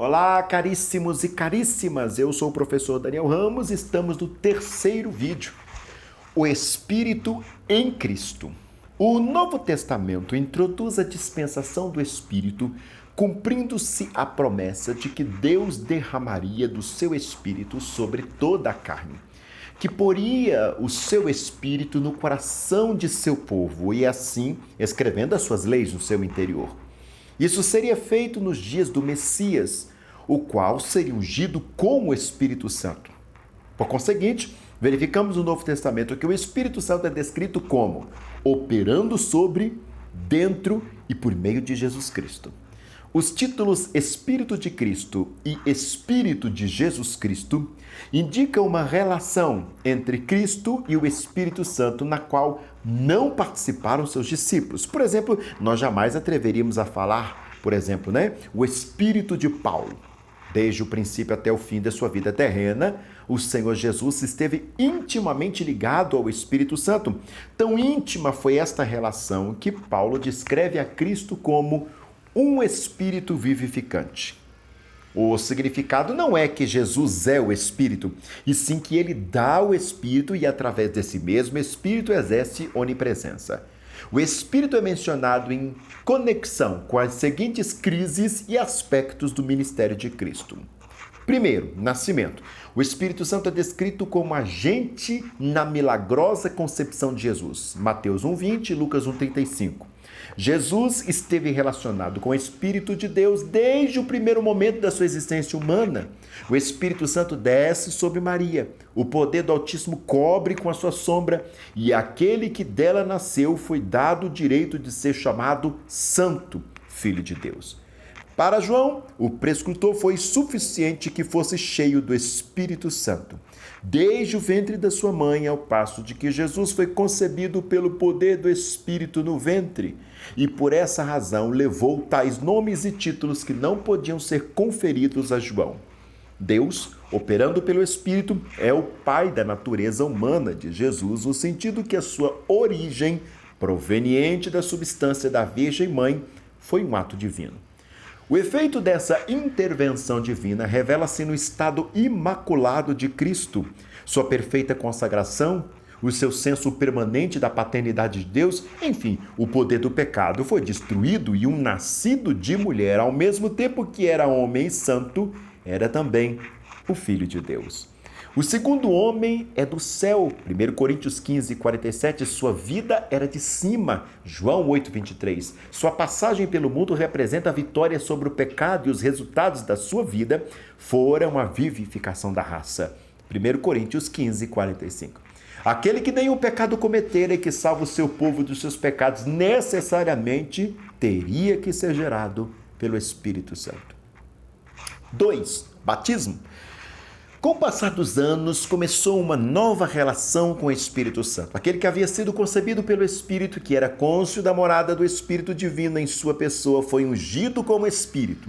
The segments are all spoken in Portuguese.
Olá, caríssimos e caríssimas, eu sou o professor Daniel Ramos e estamos no terceiro vídeo, o Espírito em Cristo. O Novo Testamento introduz a dispensação do Espírito, cumprindo-se a promessa de que Deus derramaria do seu Espírito sobre toda a carne, que poria o seu Espírito no coração de seu povo e assim escrevendo as suas leis no seu interior. Isso seria feito nos dias do Messias, o qual seria ungido com o Espírito Santo. Por conseguinte, verificamos no Novo Testamento que o Espírito Santo é descrito como operando sobre, dentro e por meio de Jesus Cristo. Os títulos Espírito de Cristo e Espírito de Jesus Cristo indicam uma relação entre Cristo e o Espírito Santo, na qual não participaram seus discípulos. Por exemplo, nós jamais atreveríamos a falar, por exemplo, o Espírito de Paulo. Desde o princípio até o fim da sua vida terrena, o Senhor Jesus esteve intimamente ligado ao Espírito Santo. Tão íntima foi esta relação que Paulo descreve a Cristo como um Espírito vivificante. O significado não é que Jesus é o Espírito, e sim que ele dá o Espírito e através desse mesmo Espírito exerce onipresença. O Espírito é mencionado em conexão com as seguintes crises e aspectos do ministério de Cristo. Primeiro, nascimento. O Espírito Santo é descrito como agente na milagrosa concepção de Jesus. Mateus 1:20 e Lucas 1:35. Jesus esteve relacionado com o Espírito de Deus desde o primeiro momento da sua existência humana. O Espírito Santo desce sobre Maria. O poder do Altíssimo cobre com a sua sombra e aquele que dela nasceu foi dado o direito de ser chamado Santo, Filho de Deus. Para João, o prescritor foi suficiente que fosse cheio do Espírito Santo, desde o ventre da sua mãe, ao passo de que Jesus foi concebido pelo poder do Espírito no ventre, e por essa razão levou tais nomes e títulos que não podiam ser conferidos a João. Deus, operando pelo Espírito, é o Pai da natureza humana de Jesus, no sentido que a sua origem, proveniente da substância da Virgem Mãe, foi um ato divino. O efeito dessa intervenção divina revela-se no estado imaculado de Cristo, sua perfeita consagração, o seu senso permanente da paternidade de Deus, enfim, o poder do pecado foi destruído e um nascido de mulher, ao mesmo tempo que era homem e santo, era também o Filho de Deus. O segundo homem é do céu, 1 Coríntios 15:47, sua vida era de cima, João 8:23. Sua passagem pelo mundo representa a vitória sobre o pecado e os resultados da sua vida foram a vivificação da raça, 1 Coríntios 15:45. Aquele que nenhum pecado cometera e que salva o seu povo dos seus pecados necessariamente teria que ser gerado pelo Espírito Santo. 2. Batismo. Com o passar dos anos, começou uma nova relação com o Espírito Santo. Aquele que havia sido concebido pelo Espírito, que era cônscio da morada do Espírito Divino em sua pessoa, foi ungido como Espírito.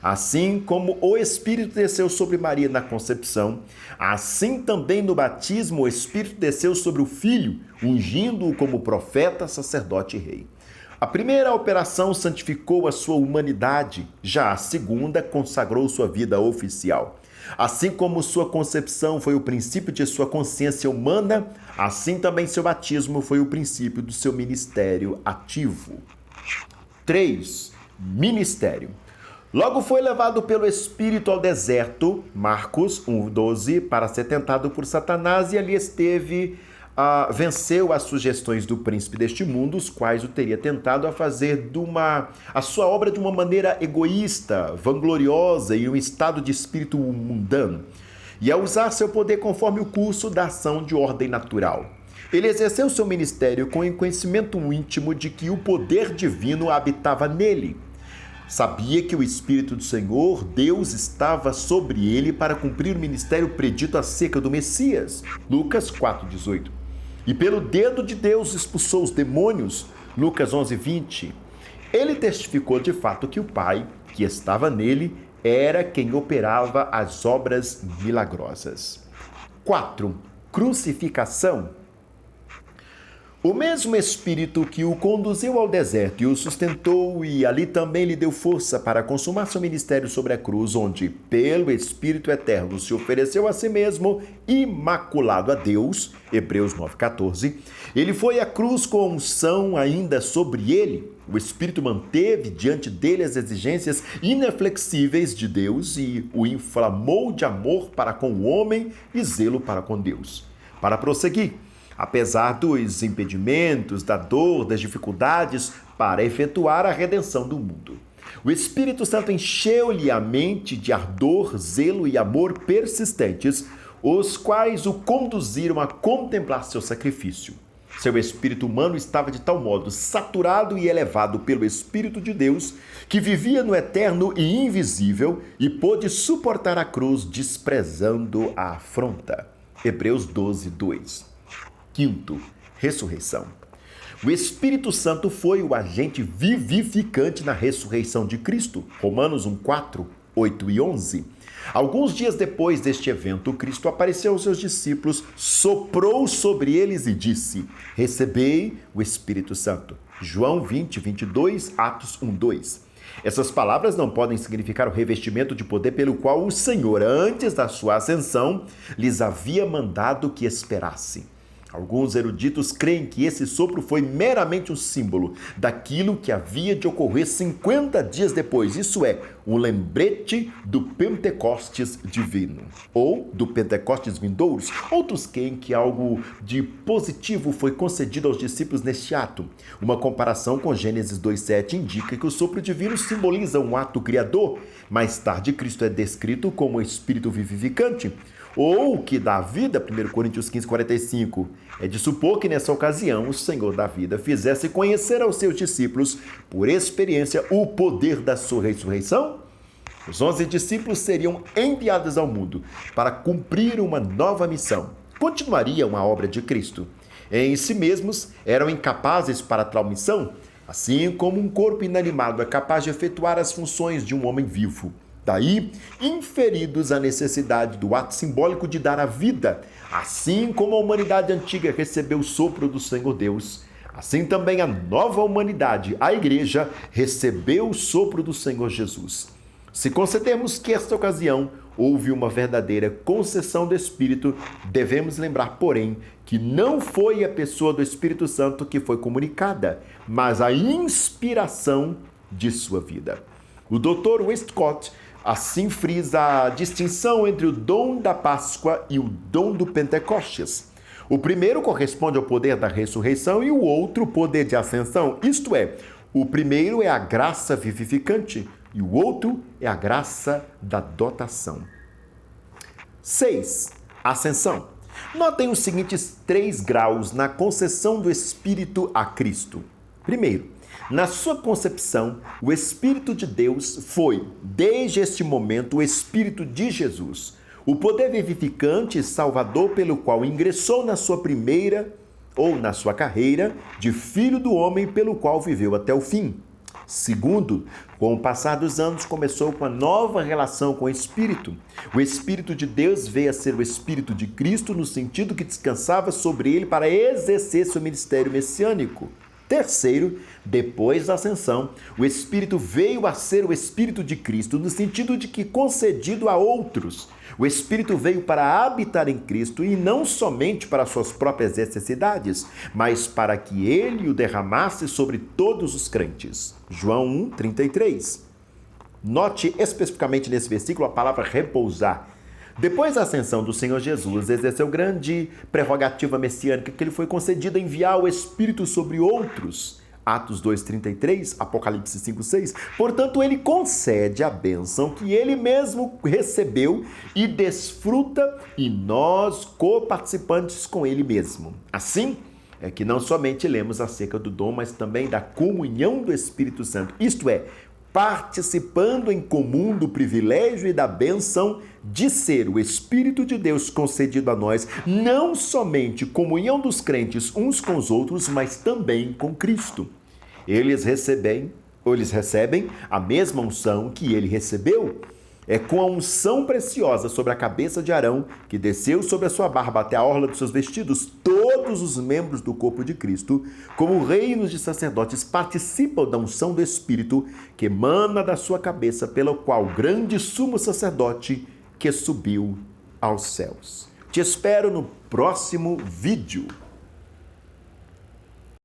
Assim como o Espírito desceu sobre Maria na concepção, assim também no batismo o Espírito desceu sobre o Filho, ungindo-o como profeta, sacerdote e rei. A primeira operação santificou a sua humanidade, já a segunda consagrou sua vida oficial. Assim como sua concepção foi o princípio de sua consciência humana, assim também seu batismo foi o princípio do seu ministério ativo. 3. Ministério. Logo foi levado pelo Espírito ao deserto, Marcos 1:12, para ser tentado por Satanás e ali venceu as sugestões do príncipe deste mundo, os quais o teria tentado a fazer a sua obra de uma maneira egoísta, vangloriosa e um estado de espírito mundano, e a usar seu poder conforme o curso da ação de ordem natural. Ele exerceu seu ministério com o conhecimento íntimo de que o poder divino habitava nele. Sabia que o Espírito do Senhor, Deus, estava sobre ele para cumprir o ministério predito acerca do Messias, Lucas 4:18. E pelo dedo de Deus expulsou os demônios, Lucas 11:20. Ele testificou de fato que o Pai, que estava nele, era quem operava as obras milagrosas. 4. Crucificação. O mesmo Espírito que o conduziu ao deserto e o sustentou e ali também lhe deu força para consumar seu ministério sobre a cruz, onde, pelo Espírito Eterno, se ofereceu a si mesmo, imaculado a Deus, Hebreus 9,14, ele foi à cruz com a unção ainda sobre ele. O Espírito manteve diante dele as exigências ineflexíveis de Deus e o inflamou de amor para com o homem e zelo para com Deus. Para prosseguir, apesar dos impedimentos, da dor, das dificuldades, para efetuar a redenção do mundo. O Espírito Santo encheu-lhe a mente de ardor, zelo e amor persistentes, os quais o conduziram a contemplar seu sacrifício. Seu espírito humano estava de tal modo saturado e elevado pelo Espírito de Deus, que vivia no eterno e invisível e pôde suportar a cruz desprezando a afronta. Hebreus 12, 2. Quinto, ressurreição. O Espírito Santo foi o agente vivificante na ressurreição de Cristo. Romanos 1, 4, 8 e 11. Alguns dias depois deste evento, Cristo apareceu aos seus discípulos, soprou sobre eles e disse: recebei o Espírito Santo. João 20, 22, Atos 1, 2. Essas palavras não podem significar o revestimento de poder pelo qual o Senhor, antes da sua ascensão, lhes havia mandado que esperassem. Alguns eruditos creem que esse sopro foi meramente um símbolo daquilo que havia de ocorrer 50 dias depois, isso é, um lembrete do Pentecostes divino, ou do Pentecostes vindouros. Outros creem que algo de positivo foi concedido aos discípulos neste ato. Uma comparação com Gênesis 2,7 indica que o sopro divino simboliza um ato criador. Mais tarde, Cristo é descrito como o Espírito vivificante, ou que dá vida, 1 Coríntios 15, 45. É de supor que nessa ocasião o Senhor da vida fizesse conhecer aos seus discípulos, por experiência, o poder da sua ressurreição. Os 11 discípulos seriam enviados ao mundo para cumprir uma nova missão. Continuariam a obra de Cristo. Em si mesmos, eram incapazes para tal missão, assim como um corpo inanimado é capaz de efetuar as funções de um homem vivo. Daí, inferidos a necessidade do ato simbólico de dar a vida, assim como a humanidade antiga recebeu o sopro do Senhor Deus, assim também a nova humanidade, a Igreja, recebeu o sopro do Senhor Jesus. Se concedermos que esta ocasião houve uma verdadeira concessão do Espírito, devemos lembrar, porém, que não foi a pessoa do Espírito Santo que foi comunicada, mas a inspiração de sua vida. O Dr. Westcott assim frisa a distinção entre o dom da Páscoa e o dom do Pentecostes. O primeiro corresponde ao poder da ressurreição e o outro, o poder de ascensão. Isto é, o primeiro é a graça vivificante e o outro é a graça da dotação. 6. Ascensão. Notem os seguintes 3 graus na concessão do Espírito a Cristo. Primeiro, na sua concepção, o Espírito de Deus foi, desde este momento, o Espírito de Jesus, o poder vivificante e salvador pelo qual ingressou na sua primeira ou na sua carreira de Filho do Homem, pelo qual viveu até o fim. Segundo, com o passar dos anos, começou com a nova relação com o Espírito. O Espírito de Deus veio a ser o Espírito de Cristo no sentido que descansava sobre ele para exercer seu ministério messiânico. Terceiro, depois da ascensão, o Espírito veio a ser o Espírito de Cristo, no sentido de que concedido a outros. O Espírito veio para habitar em Cristo e não somente para suas próprias necessidades, mas para que ele o derramasse sobre todos os crentes. João 1, 33. Note especificamente nesse versículo a palavra repousar. Depois da ascensão do Senhor Jesus, exerceu grande prerrogativa messiânica que lhe foi concedida enviar o Espírito sobre outros. Atos 2,33, Apocalipse 5,6. Portanto, ele concede a bênção que ele mesmo recebeu e desfruta, e nós coparticipantes com ele mesmo. Assim, é que não somente lemos acerca do dom, mas também da comunhão do Espírito Santo. Isto é, participando em comum do privilégio e da bênção de ser o Espírito de Deus concedido a nós, não somente comunhão dos crentes uns com os outros, mas também com Cristo. Eles recebem a mesma unção que ele recebeu. É com a unção preciosa sobre a cabeça de Arão, que desceu sobre a sua barba até a orla dos seus vestidos, todos os membros do corpo de Cristo, como reinos de sacerdotes, participam da unção do Espírito que emana da sua cabeça, pelo qual grande sumo sacerdote que subiu aos céus. Te espero no próximo vídeo.